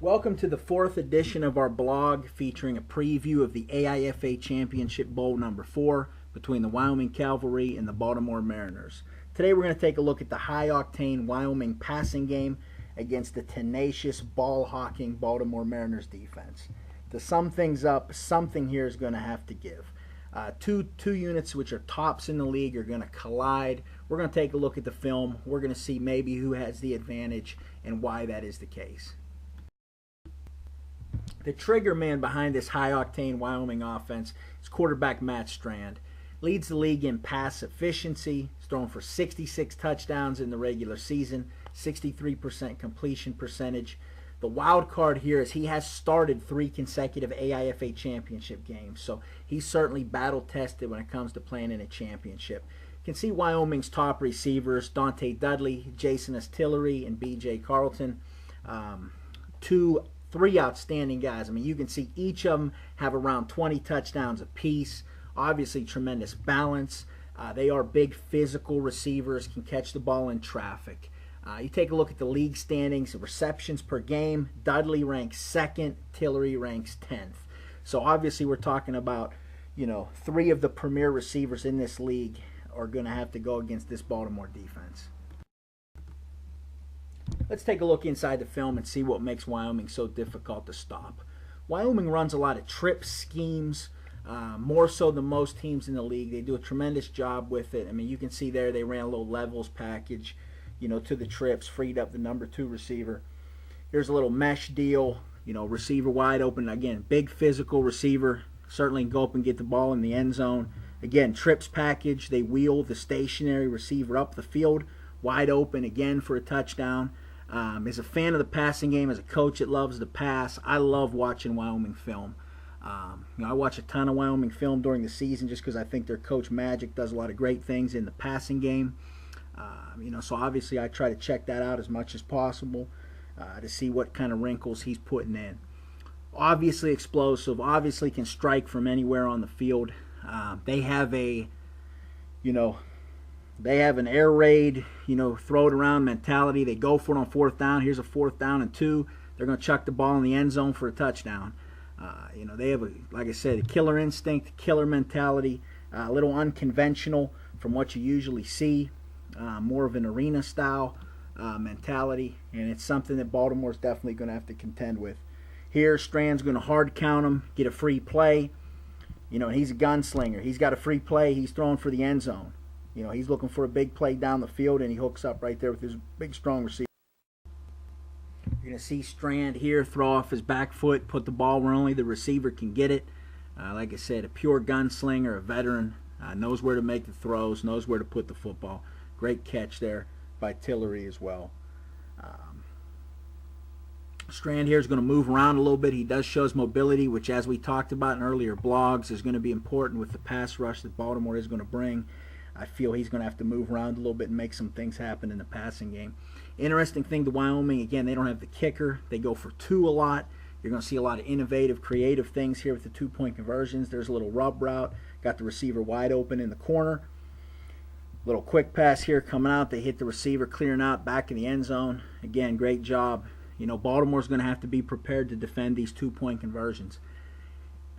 Welcome to the fourth edition of our blog featuring a preview of the AIFA Championship Bowl number 4 between the Wyoming Cavalry and the Baltimore Mariners. Today we're going to take a look at the high-octane Wyoming passing game against the tenacious, ball-hawking Baltimore Mariners defense. To sum things up, something here is going to have to give. Two units which are tops in the league are going to collide. We're going to take a look at the film. We're going to see maybe who has the advantage and why that is the case. The trigger man behind this high-octane Wyoming offense is quarterback Matt Strand. Leads the league in pass efficiency. He's thrown for 66 touchdowns in the regular season, 63% completion percentage. The wild card here is he has started 3 consecutive AIFA championship games, so he's certainly battle-tested when it comes to playing in a championship. You can see Wyoming's top receivers, Dante Dudley, Jason Astillery, and B.J. Carlton. Three outstanding guys. I mean, you can see each of them have around 20 touchdowns apiece. Obviously, tremendous balance. They are big physical receivers, can catch the ball in traffic. You take a look at the league standings, receptions per game. Dudley ranks 2nd, Tillery ranks 10th. So obviously, we're talking about, 3 of the premier receivers in this league are going to have to go against this Baltimore defense. Let's take a look inside the film and see what makes Wyoming so difficult to stop. Wyoming runs a lot of trip schemes, more so than most teams in the league. They do a tremendous job with it. I mean, you can see there they ran a little levels package, to the trips, freed up the number 2 receiver. Here's a little mesh deal, receiver wide open. Again, big physical receiver. Certainly can go up and get the ball in the end zone. Again, trips package. They wheel the stationary receiver up the field, wide open again for a touchdown. As a fan of the passing game, as a coach that loves to pass, I love watching Wyoming film. I watch a ton of Wyoming film during the season just because I think their coach Magic does a lot of great things in the passing game. So obviously I try to check that out as much as possible to see what kind of wrinkles he's putting in. Obviously explosive, obviously can strike from anywhere on the field. They have an air raid, throw it around mentality. They go for it on 4th down. Here's a 4th down and 2. They're going to chuck the ball in the end zone for a touchdown. They have, like I said, a killer instinct, killer mentality, a little unconventional from what you usually see, more of an arena style mentality, and it's something that Baltimore's definitely going to have to contend with. Here, Strand's going to hard count him, get a free play. He's a gunslinger. He's got a free play. He's throwing for the end zone. He's looking for a big play down the field, and he hooks up right there with his big, strong receiver. You're going to see Strand here throw off his back foot, put the ball where only the receiver can get it. Like I said, a pure gunslinger, a veteran, knows where to make the throws, knows where to put the football. Great catch there by Tillery as well. Strand here is going to move around a little bit. He does show his mobility, which, as we talked about in earlier blogs, is going to be important with the pass rush that Baltimore is going to bring. I feel he's going to have to move around a little bit and make some things happen in the passing game. Interesting thing to Wyoming, again, they don't have the kicker. They go for 2 a lot. You're going to see a lot of innovative, creative things here with the 2-point conversions. There's a little rub route. Got the receiver wide open in the corner. Little quick pass here coming out. They hit the receiver clearing out back in the end zone. Again, great job. Baltimore's going to have to be prepared to defend these 2-point conversions.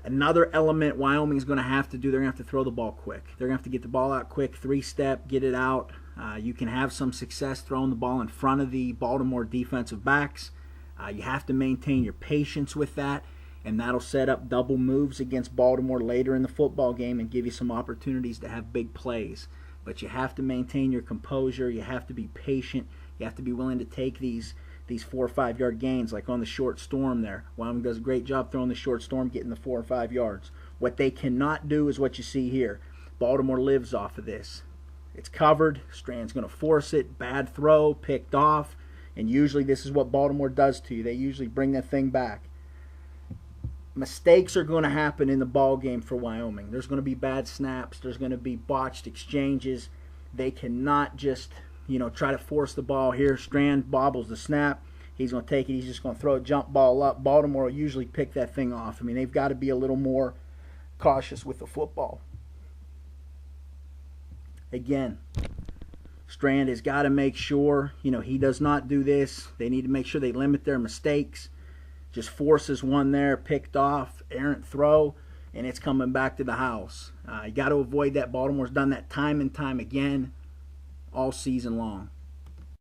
Another element Wyoming's going to have to do, they're going to have to throw the ball quick. They're going to have to get the ball out quick, 3-step, get it out. You can have some success throwing the ball in front of the Baltimore defensive backs. You have to maintain your patience with that, and that'll set up double moves against Baltimore later in the football game and give you some opportunities to have big plays. But you have to maintain your composure. You have to be patient. You have to be willing to take these 4 or 5 yard gains, like on the short storm there. Wyoming does a great job throwing the short storm, getting the 4 or 5 yards. What they cannot do is what you see here. Baltimore lives off of this. It's covered. Strand's going to force it. Bad throw, picked off. And usually this is what Baltimore does to you. They usually bring that thing back. Mistakes are going to happen in the ball game for Wyoming. There's going to be bad snaps. There's going to be botched exchanges. They cannot just try to force the ball here. Strand bobbles the snap. He's going to take it. He's just going to throw a jump ball up. Baltimore will usually pick that thing off. I mean, they've got to be a little more cautious with the football. Again, Strand has got to make sure, he does not do this. They need to make sure they limit their mistakes. just forces one there, picked off, errant throw, and it's coming back to the house. You got to avoid that. Baltimore's done that time and time again all season long.